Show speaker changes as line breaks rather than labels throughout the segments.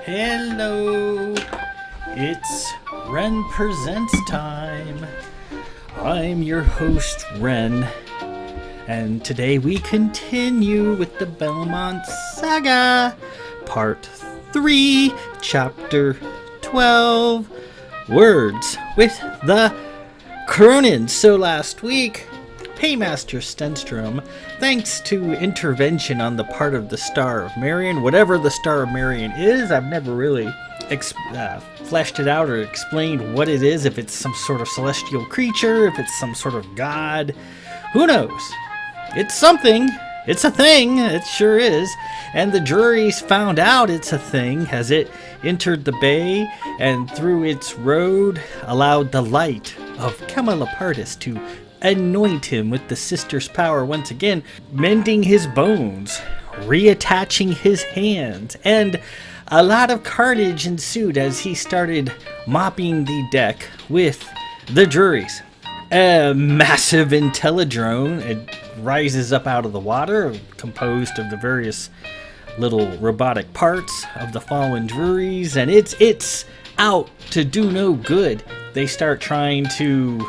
Hello, it's Ren Presents time. I'm your host, Ren, and today we continue with the Belmont Saga, Part 3, Chapter 12, Words with the Cronyns. So last week, Paymaster Stenstrom, thanks to intervention on the part of the Star of Marion, whatever the Star of Marion is, I've never really fleshed it out or explained what it is, if it's some sort of celestial creature, if it's some sort of god, who knows? It's something, it's a thing, it sure is, and the juries found out it's a thing as it entered the bay and through its road allowed the light of Camelopardus to anoint him with the sister's power once again, mending his bones, reattaching his hands, and a lot of carnage ensued as he started mopping the deck with the juries. A massive Intellidrone, it rises up out of the water, composed of the various little robotic parts of the fallen juries, and it's out to do no good. They start trying to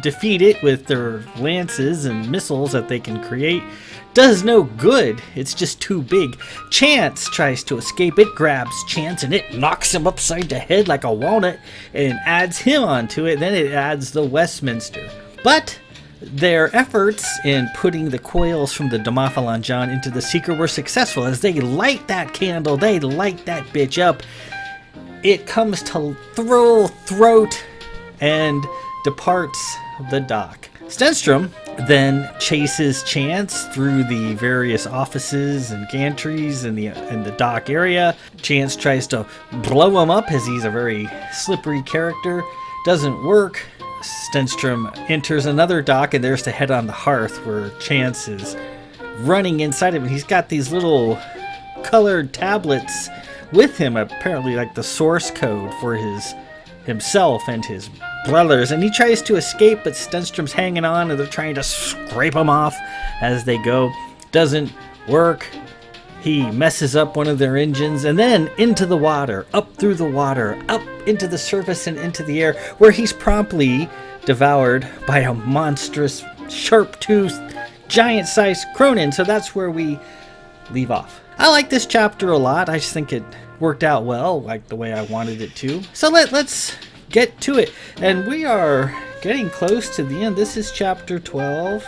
defeat it with their lances and missiles that they can create. Does no good. It's just too big. Chance tries to escape. It grabs Chance and it knocks him upside the head like a walnut and adds him onto it. Then it adds the Westminster. But their efforts in putting the coils from the Demophalon John into the Seeker were successful. As they light that candle, they light that bitch up. It comes to throat and departs the dock. Stenstrom then chases Chance through the various offices and gantries in the dock area. Chance tries to blow him up as he's a very slippery character. Doesn't work. Stenstrom enters another dock and there's the head on the hearth where Chance is running inside of him. He's got these little colored tablets with him, apparently like the source code for himself and his brothers, and he tries to escape, but Stenstrom's hanging on and they're trying to scrape him off as they go. Doesn't work. He messes up one of their engines and then into the water, up through the water, up into the surface and into the air, where he's promptly devoured by a monstrous, sharp-toothed, giant-sized Cronin. So that's where we leave off. I like this chapter a lot. I just think it worked out well, like the way I wanted it to. So let's get to it. And we are getting close to the end. This is chapter 12,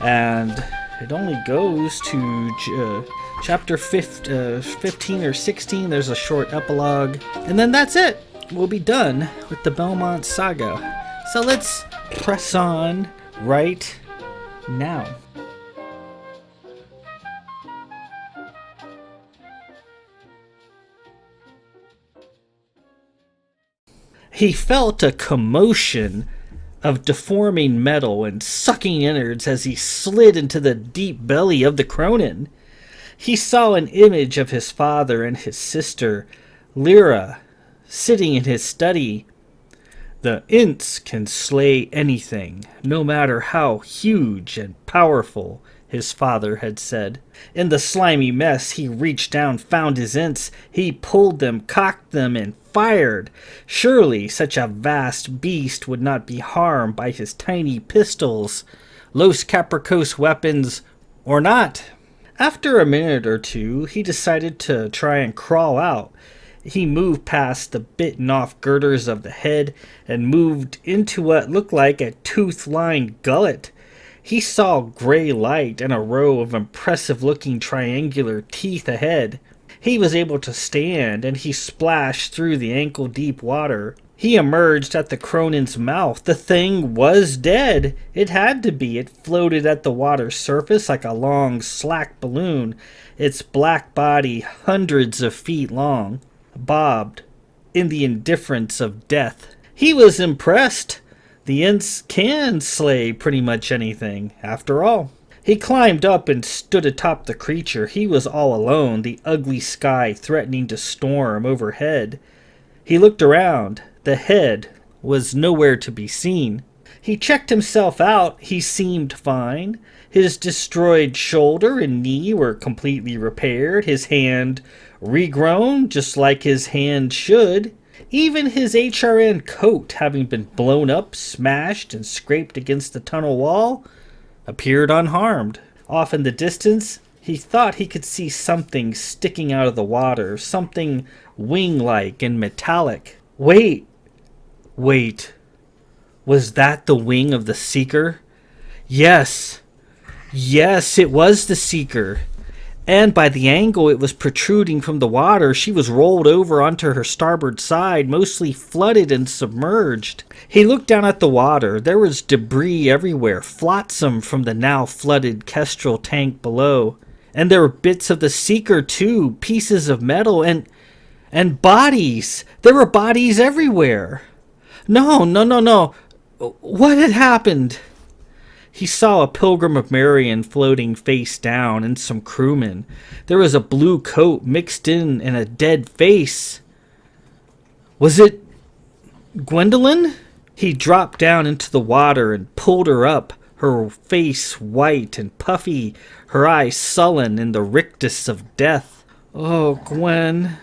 and it only goes to chapter 15 or 16. There's a short epilogue, and then that's it. We'll be done with the Belmont Saga. So let's press on right now. He felt a commotion of deforming metal and sucking innards as he slid into the deep belly of the Cronin. He saw an image of his father and his sister, Lyra, sitting in his study. The Ints can slay anything, no matter how huge and powerful, his father had said. In the slimy mess, he reached down, found his Ints. He pulled them, cocked them, and fired. Surely such a vast beast would not be harmed by his tiny pistols, Los Capricos weapons, or not. After a minute or two, he decided to try and crawl out. He moved past the bitten-off girders of the head and moved into what looked like a tooth-lined gullet. He saw gray light and a row of impressive-looking triangular teeth ahead. He was able to stand, and he splashed through the ankle-deep water. He emerged at the Cronin's mouth. The thing was dead. It had to be. It floated at the water's surface like a long, slack balloon, its black body hundreds of feet long, bobbed in the indifference of death. He was impressed. The Ints can slay pretty much anything, after all. He climbed up and stood atop the creature. He was all alone, the ugly sky threatening to storm overhead. He looked around. The head was nowhere to be seen. He checked himself out. He seemed fine. His destroyed shoulder and knee were completely repaired. His hand regrown just like his hand should. Even his HRN coat, having been blown up, smashed, and scraped against the tunnel wall, appeared unharmed. Off in the distance, he thought he could see something sticking out of the water, something wing-like and metallic. Wait, was that the wing of the Seeker? Yes, it was the Seeker. And by the angle it was protruding from the water, she was rolled over onto her starboard side, mostly flooded and submerged. He looked down at the water. There was debris everywhere, flotsam from the now flooded Kestrel tank below. And there were bits of the Seeker too, pieces of metal, and bodies. There were bodies everywhere. No. What had happened? He saw a Pilgrim of Marion floating face down and some crewmen. There was a blue coat mixed in and a dead face. Was it Gwendolyn? He dropped down into the water and pulled her up, her face white and puffy, her eyes sullen in the rictus of death. "Oh, Gwen,"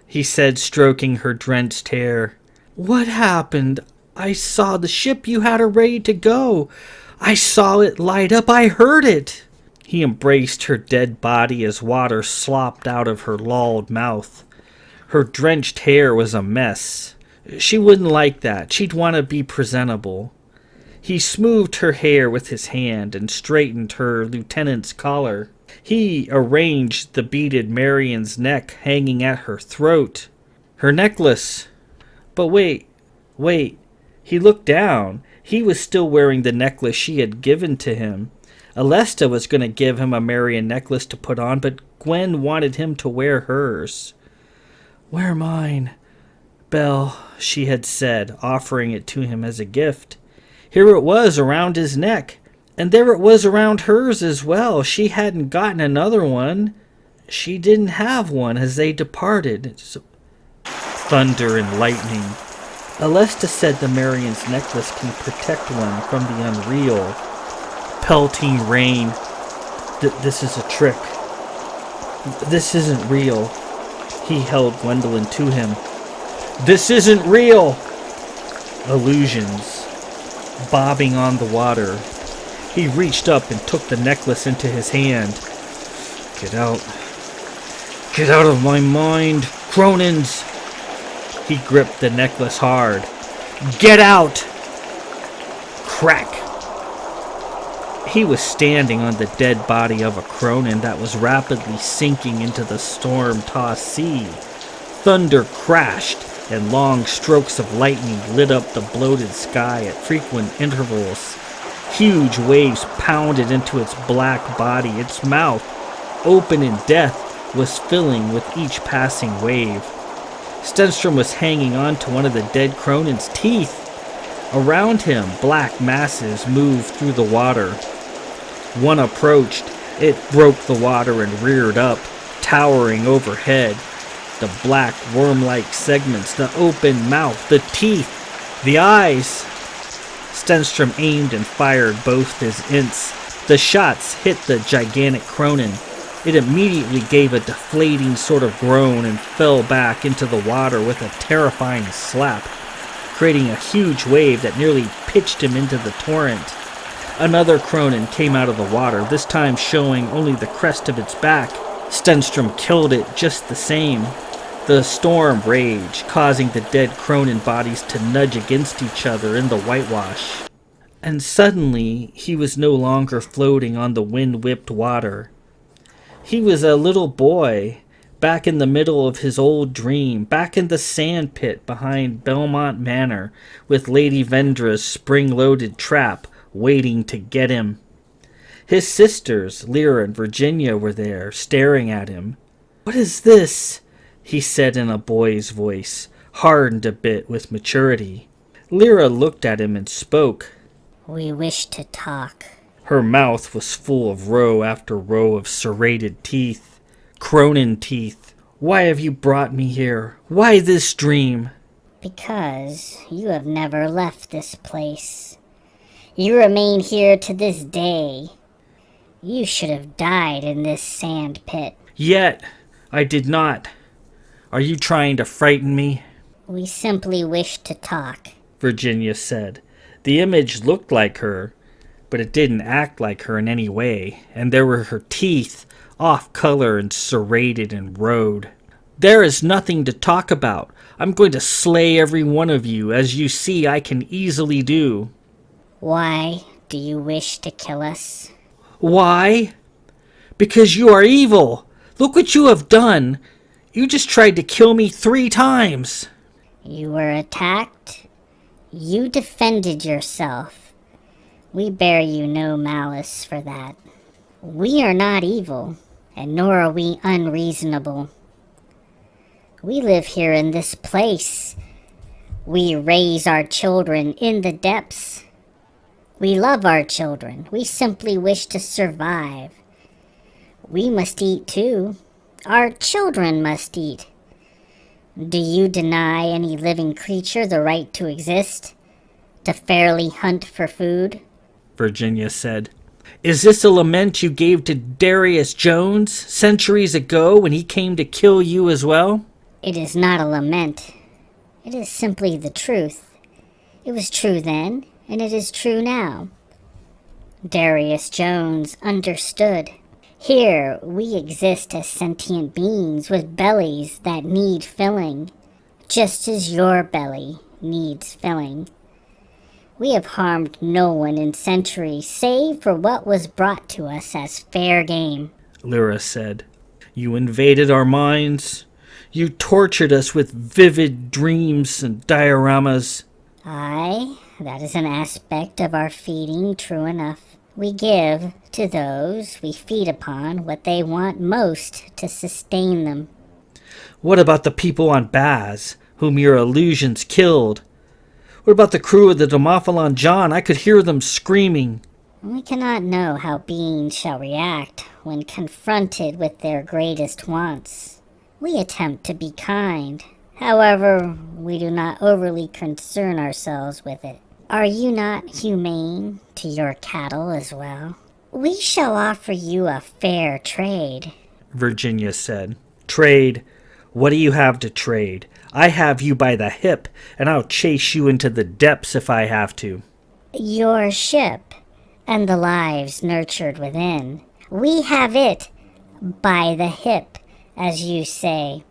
he said, stroking her drenched hair. "What happened? I saw the ship. You had her ready to go. I saw it light up. I heard it." He embraced her dead body as water slopped out of her lolled mouth. Her drenched hair was a mess. She wouldn't like that. She'd want to be presentable. He smoothed her hair with his hand and straightened her lieutenant's collar. He arranged the beaded Marion's neck hanging at her throat. Her necklace. But wait. He looked down. He was still wearing the necklace she had given to him. Alesta was going to give him a Marion necklace to put on, but Gwen wanted him to wear hers. "Wear mine, Belle," she had said, offering it to him as a gift. Here it was around his neck, and there it was around hers as well. She hadn't gotten another one. She didn't have one as they departed. Thunder and lightning. Alesta said the Marion's necklace can protect one from the unreal. Pelting rain. This is a trick. This isn't real. He held Gwendolyn to him. This isn't real! Illusions. Bobbing on the water. He reached up and took the necklace into his hand. Get out. Get out of my mind, Cronyns! He gripped the necklace hard. Get out! Crack! He was standing on the dead body of a Cronin that was rapidly sinking into the storm-tossed sea. Thunder crashed, and long strokes of lightning lit up the bloated sky at frequent intervals. Huge waves pounded into its black body. Its mouth, open in death, was filling with each passing wave. Stenstrom was hanging on to one of the dead Cronin's teeth. Around him, black masses moved through the water. One approached. It broke the water and reared up, towering overhead. The black worm-like segments, the open mouth, the teeth, the eyes. Stenstrom aimed and fired both his ints. The shots hit the gigantic Cronin. It immediately gave a deflating sort of groan and fell back into the water with a terrifying slap, creating a huge wave that nearly pitched him into the torrent. Another Cronin came out of the water, this time showing only the crest of its back. Stenstrom killed it just the same. The storm raged, causing the dead Cronin bodies to nudge against each other in the whitewash. And suddenly, he was no longer floating on the wind-whipped water. He was a little boy, back in the middle of his old dream, back in the sand pit behind Belmont Manor, with Lady Vendra's spring-loaded trap waiting to get him. His sisters, Lyra and Virginia, were there, staring at him. "What is this?" he said in a boy's voice, hardened a bit with maturity. Lyra looked at him and spoke.
"We wish to talk."
Her mouth was full of row after row of serrated teeth. Cronin teeth. "Why have you brought me here? Why this dream?"
"Because you have never left this place. You remain here to this day. You should have died in this sand pit."
Yet, I did not. Are you trying to frighten me?
We simply wish to talk.
Virginia said. The image looked like her, but it didn't act like her in any way, and there were her teeth, off color and serrated and rowed. There is nothing to talk about. I'm going to slay every one of you, as you see I can easily do.
Why do you wish to kill us?
Why? Because you are evil. Look what you have done. You just tried to kill me 3 times.
You were attacked. You defended yourself. We bear you no malice for that. We are not evil, and nor are we unreasonable. We live here in this place. We raise our children in the depths. We love our children. We simply wish to survive. We must eat too. Our children must eat. Do you deny any living creature the right to exist? To fairly hunt for food?
Virginia said. Is this a lament you gave to Darius Jones centuries ago when he came to kill you as well?
It is not a lament. It is simply the truth. It was true then, and it is true now. Darius Jones understood. Here we exist as sentient beings with bellies that need filling, just as your belly needs filling. We have harmed no one in centuries, save for what was brought to us as fair game,
Lyra said. You invaded our minds. You tortured us with vivid dreams and dioramas.
Aye, that is an aspect of our feeding, true enough. We give to those we feed upon what they want most to sustain them.
What about the people on Baz, whom your illusions killed? What about the crew of the Demophalon John? I could hear them screaming.
We cannot know how beings shall react when confronted with their greatest wants. We attempt to be kind. However, we do not overly concern ourselves with it. Are you not humane to your cattle as well? We shall offer you a fair trade,
Virginia said. Trade? What do you have to trade? I have you by the hip, and I'll chase you into the depths if I have to.
Your ship, and the lives nurtured within. We have it by the hip, as you say.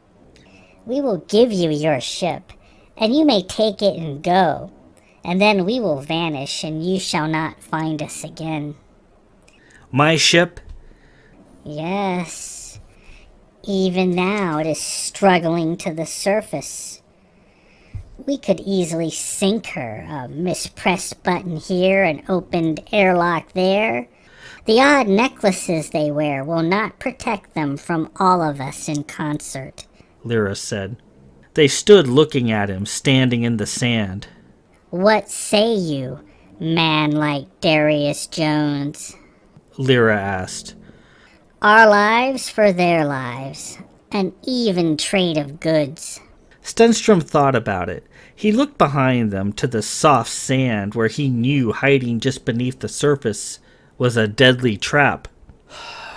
We will give you your ship, and you may take it and go, and then we will vanish, and you shall not find us again.
My ship?
Yes. Even now it is struggling to the surface. We could easily sink her, a mispressed button here, an opened airlock there. The odd necklaces they wear will not protect them from all of us in concert,
Lyra said. They stood looking at him, standing in the sand.
What say you, man like Darius Jones?
Lyra asked.
Our lives for their lives, an even trade of goods.
Stenstrom thought about it. He looked behind them to the soft sand where he knew hiding just beneath the surface was a deadly trap.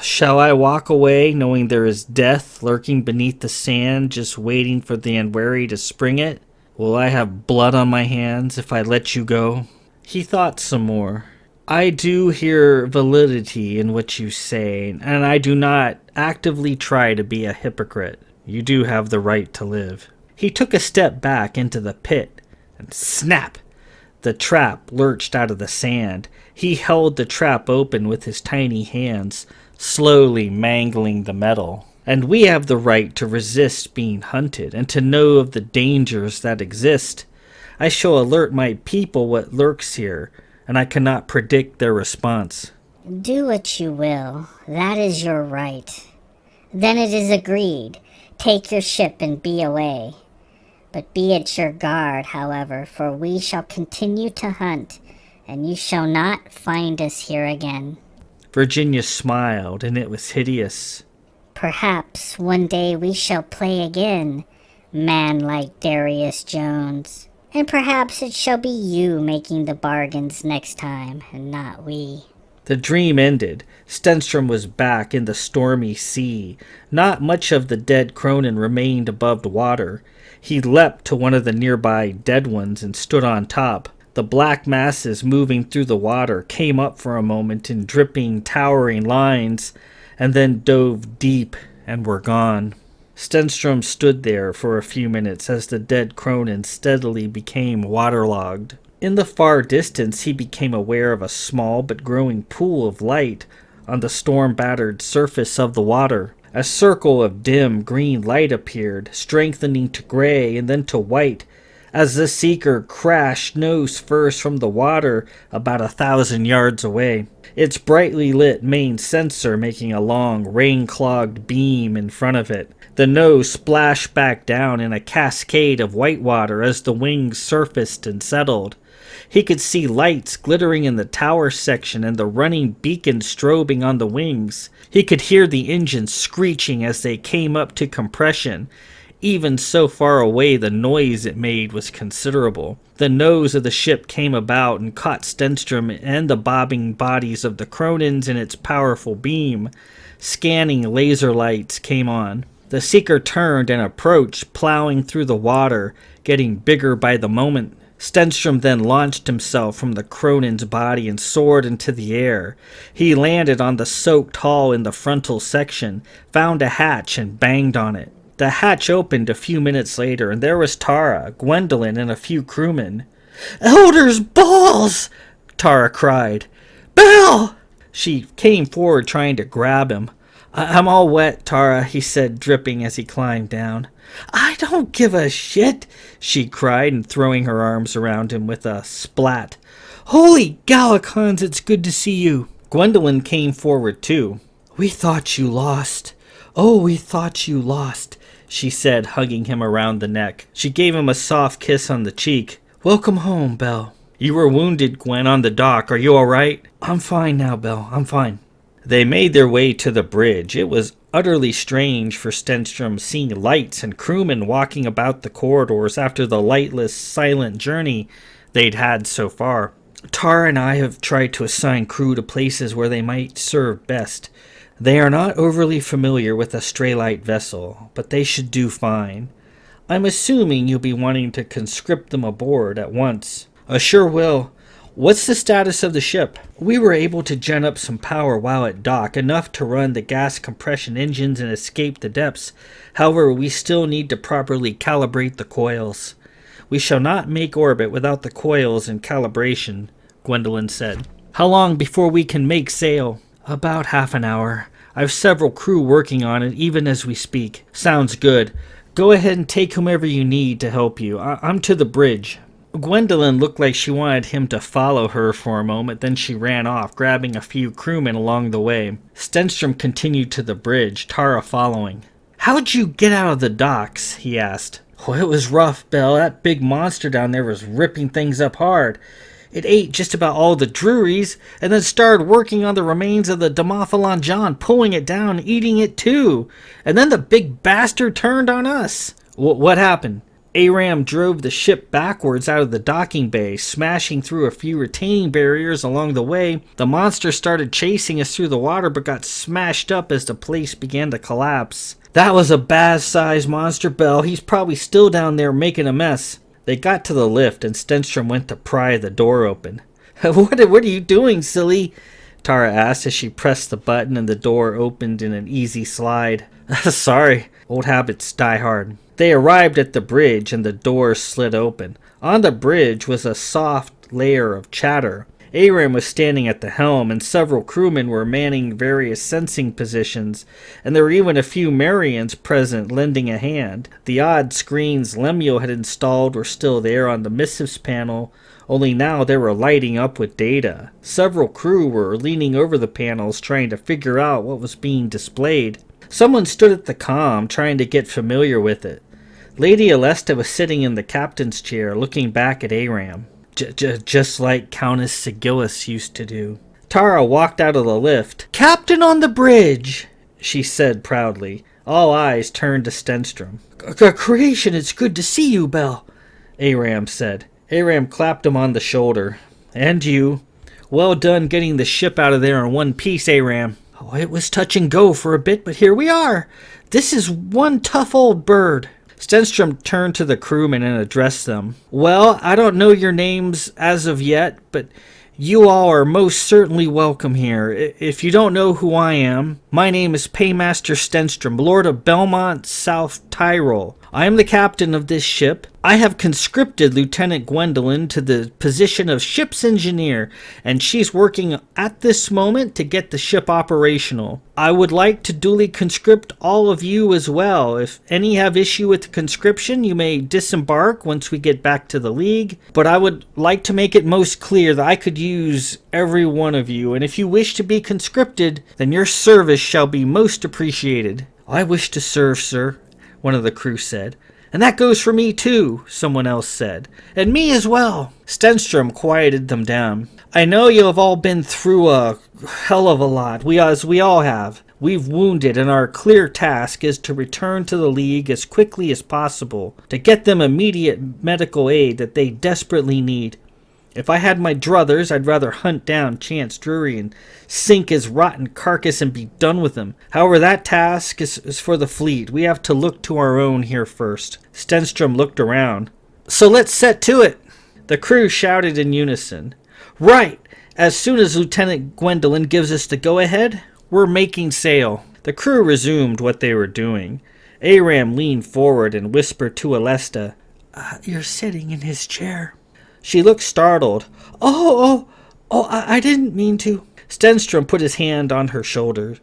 Shall I walk away knowing there is death lurking beneath the sand just waiting for the unwary to spring it? Will I have blood on my hands if I let you go? He thought some more. I do hear validity in what you say, and I do not actively try to be a hypocrite. You do have the right to live. He took a step back into the pit, and snap! The trap lurched out of the sand. He held the trap open with his tiny hands, slowly mangling the metal. And we have the right to resist being hunted, and to know of the dangers that exist. I shall alert my people what lurks here, and I cannot predict their response.
Do what you will. That is your right. Then it is agreed. Take your ship and be away. But be at your guard, however, for we shall continue to hunt, and you shall not find us here again.
Virginia smiled, and it was hideous.
Perhaps one day we shall play again, man like Darius Jones. And perhaps it shall be you making the bargains next time, and not we.
The dream ended. Stenstrom was back in the stormy sea. Not much of the dead Cronin remained above the water. He leapt to one of the nearby dead ones and stood on top. The black masses moving through the water came up for a moment in dripping, towering lines, and then dove deep and were gone. Stenstrom stood there for a few minutes as the dead Cronin steadily became waterlogged. In the far distance he became aware of a small but growing pool of light on the storm-battered surface of the water. A circle of dim green light appeared, strengthening to gray and then to white, as the seeker crashed nose first from the water about 1,000 yards away, its brightly lit main sensor making a long, rain-clogged beam in front of it. The nose splashed back down in a cascade of white water as the wings surfaced and settled. He could see lights glittering in the tower section and the running beacon strobing on the wings. He could hear the engines screeching as they came up to compression. Even so far away, the noise it made was considerable. The nose of the ship came about and caught Stenstrom and the bobbing bodies of the Cronyns in its powerful beam. Scanning laser lights came on. The seeker turned and approached, plowing through the water, getting bigger by the moment. Stenstrom then launched himself from the Cronin's body and soared into the air. He landed on the soaked hull in the frontal section, found a hatch, and banged on it. The hatch opened a few minutes later, and there was Tara, Gwendolyn, and a few crewmen. "Elder's balls!" Tara cried. "Bell!" She came forward trying to grab him. "I'm all wet, Tara," he said, dripping as he climbed down. "I don't give a shit," she cried, and throwing her arms around him with a splat. "Holy Gallicons, it's good to see you." Gwendolyn came forward too. "We thought you lost. Oh, we thought you lost," she said, hugging him around the neck. She gave him a soft kiss on the cheek. "Welcome home, Belle." "You were wounded, Gwen, on the dock. Are you all right?" "I'm fine now, Belle. I'm fine." They made their way to the bridge. It was utterly strange for Stenstrom seeing lights and crewmen walking about the corridors after the lightless, silent journey they'd had so far. "Tara and I have tried to assign crew to places where they might serve best. They are not overly familiar with a stray-light vessel, but they should do fine. I'm assuming you'll be wanting to conscript them aboard at once." "Sure will. What's the status of the ship?" "We were able to gen up some power while at dock, enough to run the gas compression engines and escape the depths. However, we still need to properly calibrate the coils." "We shall not make orbit without the coils in calibration," Gwendolyn said. "How long before we can make sail?" "About half an hour. I've several crew working on it even as we speak." "Sounds good. Go ahead and take whomever you need to help you. I'm to the bridge." Gwendolyn looked like she wanted him to follow her for a moment, then she ran off, grabbing a few crewmen along the way. Stenstrom continued to the bridge, Tara following. "How'd you get out of the docks?" he asked. "Well, it was rough, Belle. That big monster down there was ripping things up hard. It ate just about all the Druries, and then started working on the remains of the Demophalon John, pulling it down, eating it too. And then the big bastard turned on us." What happened?" "Aram drove the ship backwards out of the docking bay, smashing through a few retaining barriers along the way. The monster started chasing us through the water, but got smashed up as the place began to collapse." "That was a bad-sized monster, Belle. He's probably still down there making a mess." They got to the lift, and Stenstrom went to pry the door open. What are you doing, silly?" Tara asked as she pressed the button, and the door opened in an easy slide. "Sorry. Old habits die hard." They arrived at the bridge, and the door slid open. On the bridge was a soft layer of chatter. Aram was standing at the helm, and several crewmen were manning various sensing positions, and there were even a few Marians present lending a hand. The odd screens Lemuel had installed were still there on the missives panel, only now they were lighting up with data. Several crew were leaning over the panels trying to figure out what was being displayed. Someone stood at the comm trying to get familiar with it. Lady Alesta was sitting in the captain's chair looking back at Aram. Just like Countess Sigillus used to do. Tara walked out of the lift. "Captain on the bridge," she said proudly. All eyes turned to Stenstrom. "Creation, it's good to see you, Belle," Aram said. Aram clapped him on the shoulder. "And you. Well done getting the ship out of there in one piece, Aram. Oh, it was touch and go for a bit, but here we are. This is one tough old bird. Stenstrom turned to the crewmen and addressed them. Well, I don't know your names as of yet, but you all are most certainly welcome here. If you don't know who I am, my name is Paymaster Stenstrom, Lord of Belmont, South Tyrol. I am the captain of this ship. I have conscripted Lieutenant Gwendolyn to the position of ship's engineer, and she's working at this moment to get the ship operational. I would like to duly conscript all of you as well. If any have issue with the conscription, you may disembark once we get back to the League, but I would like to make it most clear that I could use every one of you, and if you wish to be conscripted, then your service shall be most appreciated. I wish to serve, sir, one of the crew said. And that goes for me too, someone else said. And me as well. Stenstrom quieted them down. I know you have all been through a hell of a lot, as we all have. We've wounded, and our clear task is to return to the League as quickly as possible, to get them immediate medical aid that they desperately need. If I had my druthers, I'd rather hunt down Chance Drury and sink his rotten carcass and be done with him. However, that task is for the fleet. We have to look to our own here first. Stenstrom looked around. So let's set to it. The crew shouted in unison. Right! As soon as Lieutenant Gwendolyn gives us the go-ahead, we're making sail. The crew resumed what they were doing. Aram leaned forward and whispered to Alesta, You're sitting in his chair. She looked startled. I didn't mean to. Stenstrom put his hand on her shoulder.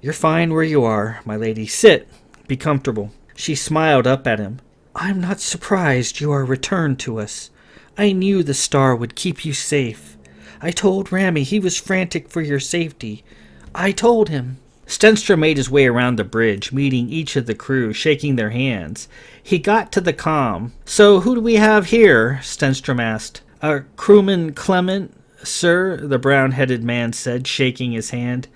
You're fine where you are, my lady. Sit. Be comfortable. She smiled up at him. I'm not surprised you are returned to us. I knew the star would keep you safe. I told Rami he was frantic for your safety. I told him. Stenstrom made his way around the bridge, meeting each of the crew, shaking their hands. He got to the comm. So who do we have here? Stenstrom asked. Crewman Clement, sir, the brown-headed man said, shaking his hand.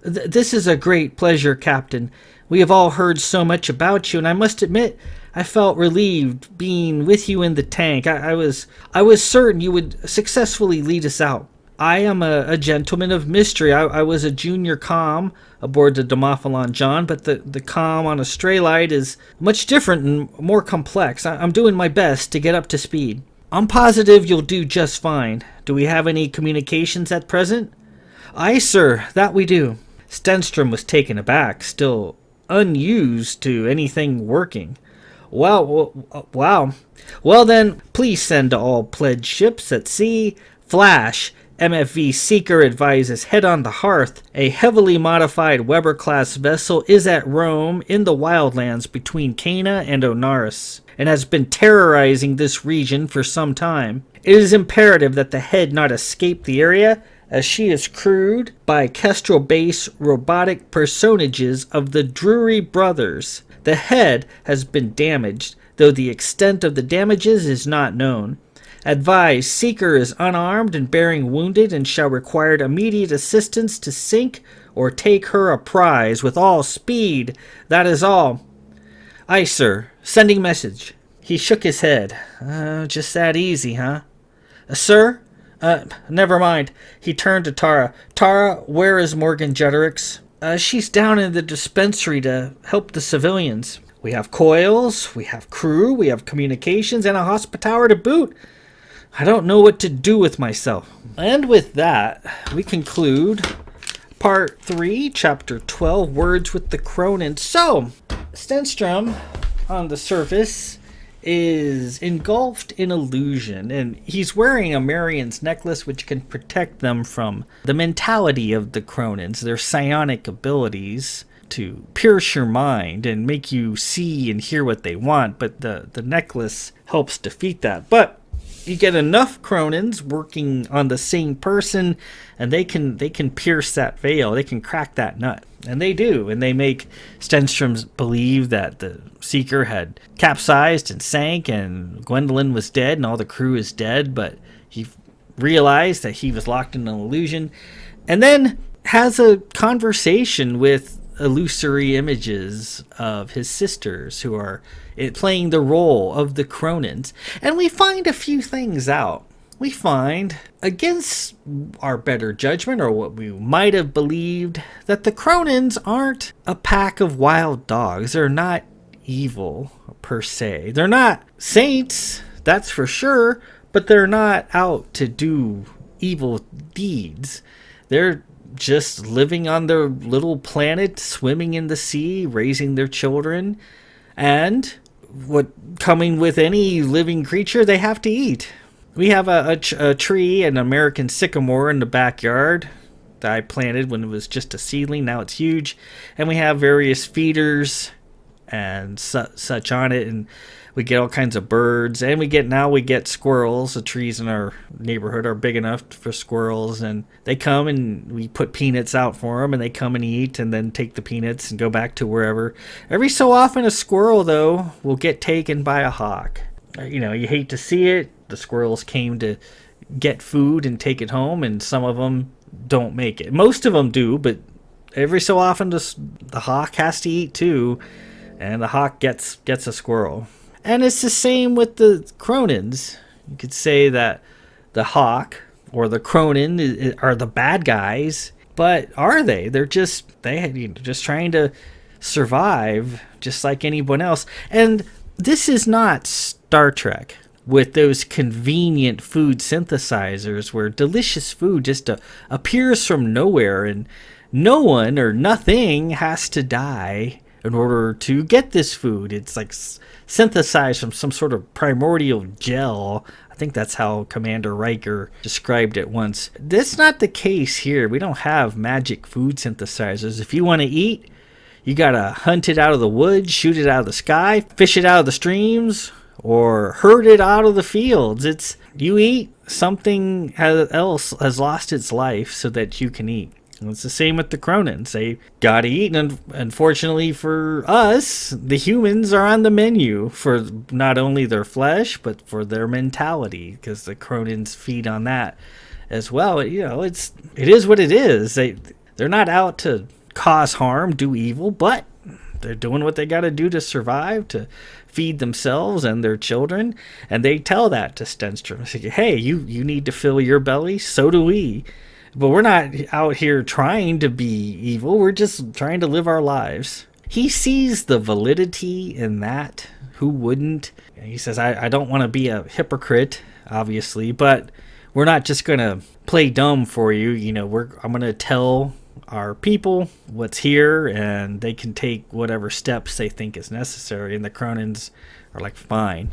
This is a great pleasure, Captain. We have all heard so much about you, and I must admit I felt relieved being with you in the tank. I was certain you would successfully lead us out. I am a gentleman of mystery. I was a junior comm aboard the Demophalon John, but the comm on a stray light is much different and more complex. I'm doing my best to get up to speed. I'm positive you'll do just fine. Do we have any communications at present? Aye, sir, that we do. Stenstrom was taken aback, still unused to anything working. Wow. Well then, please send to all pledged ships at sea. Flash. MFV Seeker advises head on the Hearth. A heavily modified Weber-class vessel is at Rome in the wildlands between Cana and Onaris, and has been terrorizing this region for some time. It is imperative that the head not escape the area, as she is crewed by Kestrel-based robotic personages of the Drury brothers. The head has been damaged, though the extent of the damages is not known. Advise, Seeker is unarmed and bearing wounded and shall require immediate assistance to sink or take her a prize with all speed. That is all. Aye, sir. Sending message. He shook his head. Just that easy, huh? Sir? Never mind. He turned to Tara. Tara, where is Morgan Judderix? She's down in the dispensary to help the civilians. We have coils, we have crew, we have communications, and a hospitower to boot. I don't know what to do with myself. And with that, we conclude Part 3, Chapter 12, Words with the Cronyns. So, Stenstrom, on the surface, is engulfed in illusion, and he's wearing a Marion's necklace which can protect them from the mentality of the Cronyns, their psionic abilities to pierce your mind and make you see and hear what they want, but the necklace helps defeat that. But you get enough Cronyns working on the same person, and they can pierce that veil. They can crack that nut, and they do. And they make Stenstrom believe that the Seeker had capsized and sank, and Gwendolyn was dead, and all the crew is dead. But he realized that he was locked in an illusion, and then has a conversation with illusory images of his sisters who are playing the role of the Cronyns. And we find a few things out. we find, against our better judgment or what we might have believed, that the Cronyns aren't a pack of wild dogs. They're not evil per se. They're not saints, that's for sure, but they're not out to do evil deeds. They're just living on their little planet, swimming in the sea, raising their children, and coming with any living creature, they have to eat. We have a tree, an American sycamore in the backyard that I planted when it was just a seedling. Now it's huge, and we have various feeders and such on it, and we get all kinds of birds, and we get squirrels. The trees in our neighborhood are big enough for squirrels, and they come and we put peanuts out for them, and they come and eat and then take the peanuts and go back to wherever. Every so often a squirrel, though, will get taken by a hawk. You hate to see it. The squirrels came to get food and take it home, and some of them don't make it. Most of them do, but every so often the hawk has to eat too, and the hawk gets a squirrel. And it's the same with the Cronyns. You could say that the hawk or the Cronin are the bad guys, but are they? They're just trying to survive, just like anyone else. And this is not Star Trek with those convenient food synthesizers where delicious food just appears from nowhere, and no one or nothing has to die in order to get this food. It's like synthesized from some sort of primordial gel. I think that's how Commander Riker described it once. That's not the case here. We don't have magic food synthesizers. If you want to eat, you gotta hunt it out of the woods, shoot it out of the sky, fish it out of the streams, or herd it out of the fields. You eat, something else has lost its life so that you can eat. And it's the same with the Cronyns. They gotta eat, and unfortunately for us, the humans are on the menu for not only their flesh, but for their mentality, because the Cronyns feed on that as well. It is what it is. They're not out to cause harm, do evil, but they're doing what they gotta do to survive, to feed themselves and their children. And they tell that to Stenstrom. Say, hey, you need to fill your belly, so do we. But we're not out here trying to be evil. We're just trying to live our lives. He sees the validity in that. Who wouldn't? He says, I don't want to be a hypocrite, obviously, but we're not just going to play dumb for you. I'm going to tell our people what's here, and they can take whatever steps they think is necessary. And the Cronyns are like, fine.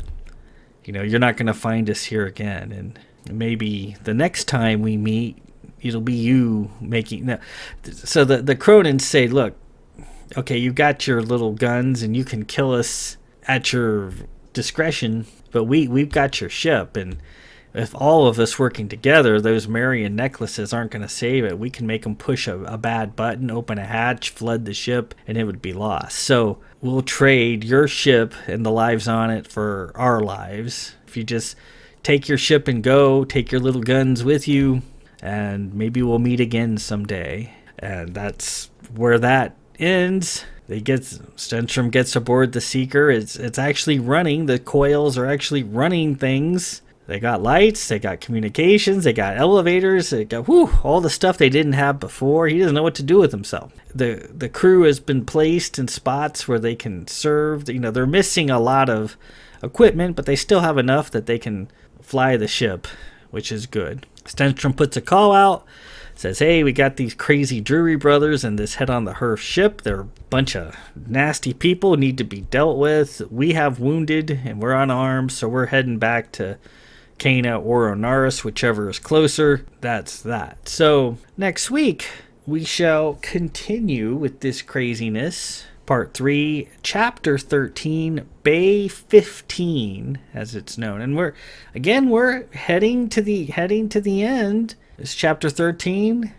You're not going to find us here again. And maybe the next time we meet, it'll be you making... No. So the Cronyns say, look, okay, you got your little guns and you can kill us at your discretion, but we've got your ship, and if all of us working together, those Marion necklaces aren't going to save it. We can make them push a bad button, open a hatch, flood the ship, and it would be lost. So we'll trade your ship and the lives on it for our lives. If you just take your ship and go, take your little guns with you, and maybe we'll meet again someday. And that's where that ends. Stenstrom gets aboard the Seeker. It's actually running. The coils are actually running things. They got lights, they got communications, they got elevators, they got all the stuff they didn't have before. He doesn't know what to do with himself. The crew has been placed in spots where they can serve. They're missing a lot of equipment, but they still have enough that they can fly the ship, which is good. Stenstrom puts a call out, says, hey, we got these crazy Drury brothers and this head on the Herf ship. They're a bunch of nasty people, need to be dealt with. We have wounded and we're unarmed, so we're heading back to Cana or Onaris, whichever is closer. That's that. So next week we shall continue with this craziness. Part 3, Chapter 13, Bay 15, as it's known. And we're heading to the end. It's Chapter 13.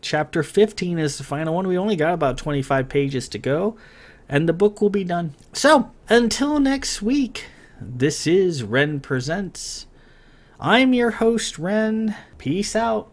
Chapter 15 is the final one. We only got about 25 pages to go, and the book will be done. So, until next week, this is Ren Presents. I'm your host, Ren. Peace out.